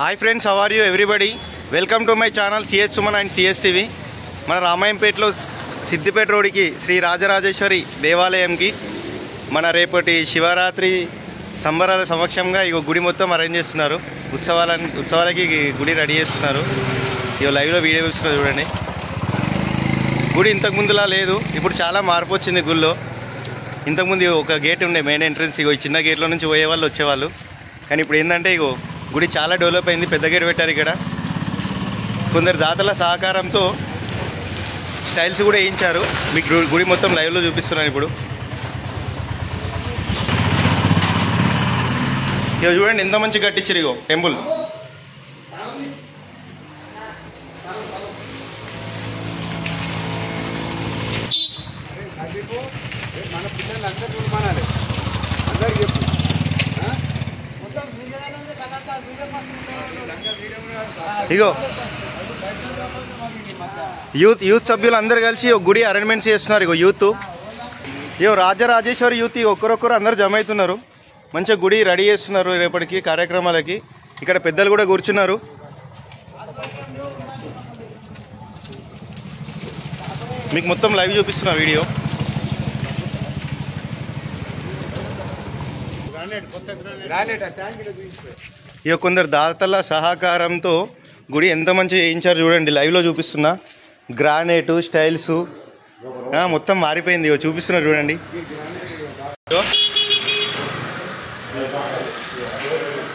Hi friends, how are you everybody? Welcome to my channel CS Suman and CS TV. మన రామాయంపేటలో సిద్దిపేట రోడ్డుకి శ్రీ రాజరాజేశ్వరి దేవాలయంకి మన రేపటి శివరాత్రి సంబరాల సమక్షంగా ఇక గుడి మొత్తం అరేంజ్ చేస్తున్నారు. ఉత్సవాలకి గుడి రెడీ చేస్తున్నారు. ఇక లైవ్లో వీడియో చూస్తున్నారు చూడండి. గుడి ఇంతకుముందులా లేదు, ఇప్పుడు చాలా మార్పు వచ్చింది గుడిలో. ఇంతకుముందు ఒక గేట్ ఉండే మెయిన్ ఎంట్రన్స్, ఇగో ఈ చిన్న గేట్లో నుంచి పోయేవాళ్ళు వచ్చేవాళ్ళు. కానీ ఇప్పుడు ఏంటంటే ఇగో గుడి చాలా డెవలప్ అయింది, పెద్ద గేట్ పెట్టారు. ఇక్కడ కొందరు దాతల సహకారంతో స్టైల్స్ కూడా వేయించారు. మీకు గుడి మొత్తం లైవ్లో చూపిస్తున్నాను ఇప్పుడు. ఇక చూడండి ఎంత మంచి కట్టించారు ఇగో టెంపుల్. ఇగో యూత్ సభ్యులు అందరు కలిసి ఒక గుడి అరేంజ్మెంట్స్ చేస్తున్నారు. ఇగో ఇగో రాజరాజేశ్వరి యూత్ ఒక్కరొక్కరు అందరు జమ అవుతున్నారు. మంచిగా గుడి రెడీ చేస్తున్నారు రేపటికి కార్యక్రమాలకి. ఇక్కడ పెద్దలు కూడా కూర్చున్నారు. మీకు మొత్తం లైవ్ చూపిస్తున్నా వీడియో. ఇక కొందరు దాతల సహకారంతో గుడి ఎంత మంచిగా వేయించారు చూడండి. లైవ్లో చూపిస్తున్నా. గ్రానైట్ స్టైల్స్ మొత్తం మారిపోయింది. ఇగో చూపిస్తున్నారు చూడండి.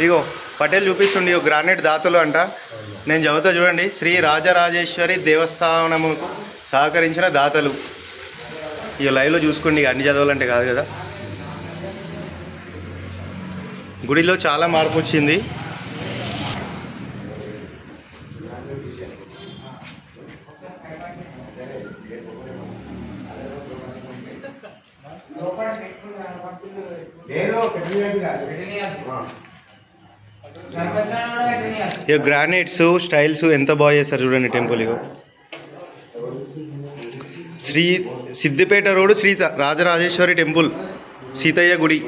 ఇగో పటేల్ చూపిస్తుండే. ఇగో గ్రానైట్ దాతలు అంట. నేను చదువుతా చూడండి. శ్రీ రాజరాజేశ్వరి దేవస్థానముకు సహకరించిన దాతలు. ఇక లైవ్లో చూసుకోండి. ఇక అన్ని చదవాలంటే కాదు కదా. గుడిలో చాలా మార్పు వచ్చింది. ఇక గ్రానైట్స్ స్టైల్స్ ఎంత బాగా చేస్తారు చూడండి టెంపుల్. ఇగో శ్రీ సిద్దిపేట రోడ్ శ్రీ రాజరాజేశ్వరి టెంపుల్, సీతయ్య గుడి.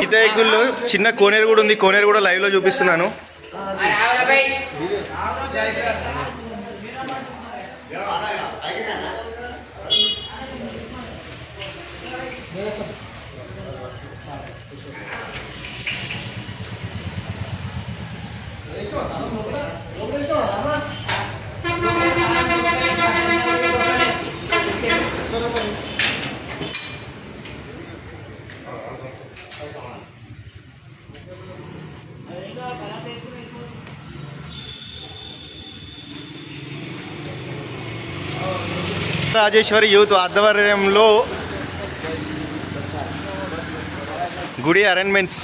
సీతయ్యకుల్లో చిన్న కోనేరు కూడా ఉంది. కోనేరు కూడా లైవ్లో చూపిస్తున్నాను. రాజేశ్వరి యూత్ ఆధ్వర్యంలో గుడి అరేంజ్మెంట్స్.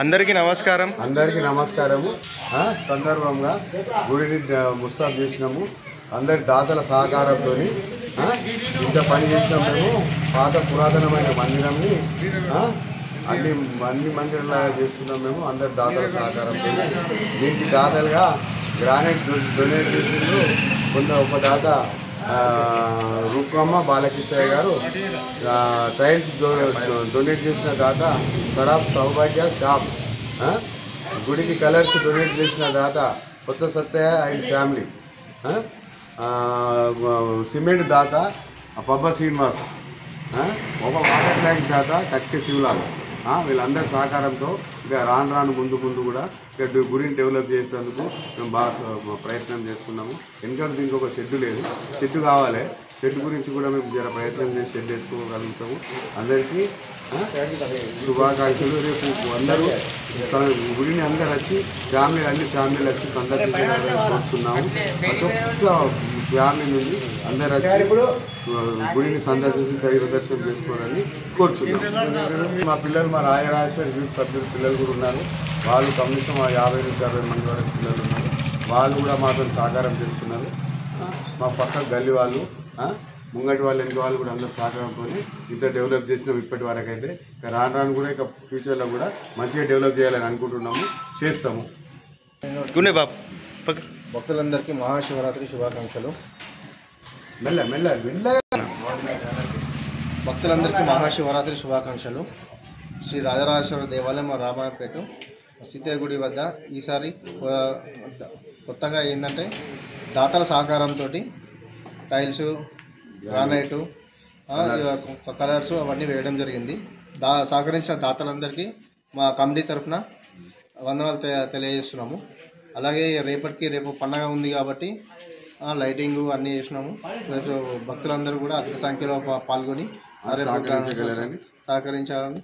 అందరికీ నమస్కారం. సందర్భంగా గుడిని ముస్తాబ్ చేసినాము. అందరి దాతల సహకారంతో ఇంత పని చేసినాం. మేము పాత పురాతనమైన మందిరంని అన్ని మందిరంలాగా చేస్తున్నాం. మేము అందరి దాతల సహకారంతో దీనికి దాతలుగా గ్రానైట్ డొనేట్ చేసిండ్రు. ఒక దాత రూపమ్మ బాలకృష్ణయ్య గారు. టైల్స్ డొనేట్ చేసిన దాత సరాబ్ సౌభాగ్య షాప్. గుడికి కలర్స్ డొనేట్ చేసిన దాత కొత్త సత్తయ్య అండ్ ఫ్యామిలీ. సిమెంట్ దాత పబ్బ శ్రీనివాస్. ఒక వాటర్ ట్యాంక్ దాత కట్కే శివలాల్. వీళ్ళందరి సహకారంతో ఇక రాను ముందు కూడా ఇక్కడ గుడిని డెవలప్ చేసేందుకు మేము బాగా ప్రయత్నం చేస్తున్నాము. ఎందుకంటే దీనికి ఒక షెడ్ లేదు, షెడ్ కావాలి. షెడ్ గురించి కూడా మేము జర ప్రయత్నం చేసి షెడ్ వేసుకోగలుగుతాము. అందరికీ శుభాకాంక్షలు. రేపు అందరూ గుడిని అందరు వచ్చి అన్ని ఫ్యామిలీలు వచ్చి సందర్శించాలని కోరుతున్నాము. ప్రతి ఒక్క ఫ్యామిలీ నుండి అందరు వచ్చి గుడిని సందర్శించి దైవ దర్శనం చేసుకోవాలని కోరుచున్నాము. మా పిల్లలు, మా రాజరాజేశ్వరి యూత్ సభ్యులు పిల్లలు కూడా ఉన్నారు. వాళ్ళు కనీసం 50 నుంచి 60 మంది వరకు పిల్లలు ఉన్నారు. వాళ్ళు కూడా మాతో సహకారం చేస్తున్నారు. మా పక్క గల్లీ వాళ్ళు ముంగటి వాళ్ళు వెనుక వాళ్ళు కూడా అందరూ సహకారంతో ఇంత డెవలప్ చేసినాం ఇప్పటి వరకు అయితే. రాను రాను కూడా ఇక ఫ్యూచర్లో కూడా మంచిగా డెవలప్ చేయాలని అనుకుంటున్నాము, చేస్తాము. గుండె బాబు భక్తులందరికీ మహాశివరాత్రి శుభాకాంక్షలు. భక్తులందరికీ మహాశివరాత్రి శుభాకాంక్షలు. శ్రీ రాజరాజేశ్వర దేవాలయం రామాయణపేట సిద్ధయ్య గుడి వద్ద ఈసారి కొత్తగా ఏంటంటే దాతల సహకారంతో టైల్స్, గ్రానైటు, కలర్స్ అవన్నీ వేయడం జరిగింది. సహకరించిన దాతలందరికీ మా కమిటీ తరఫున వందనాలు తెలియజేస్తున్నాము. అలాగే రేపు పండగ ఉంది కాబట్టి లైటింగ్ అన్నీ చేసినాము. రేపు భక్తులందరూ కూడా అధిక సంఖ్యలో పాల్గొని సహకరించాలని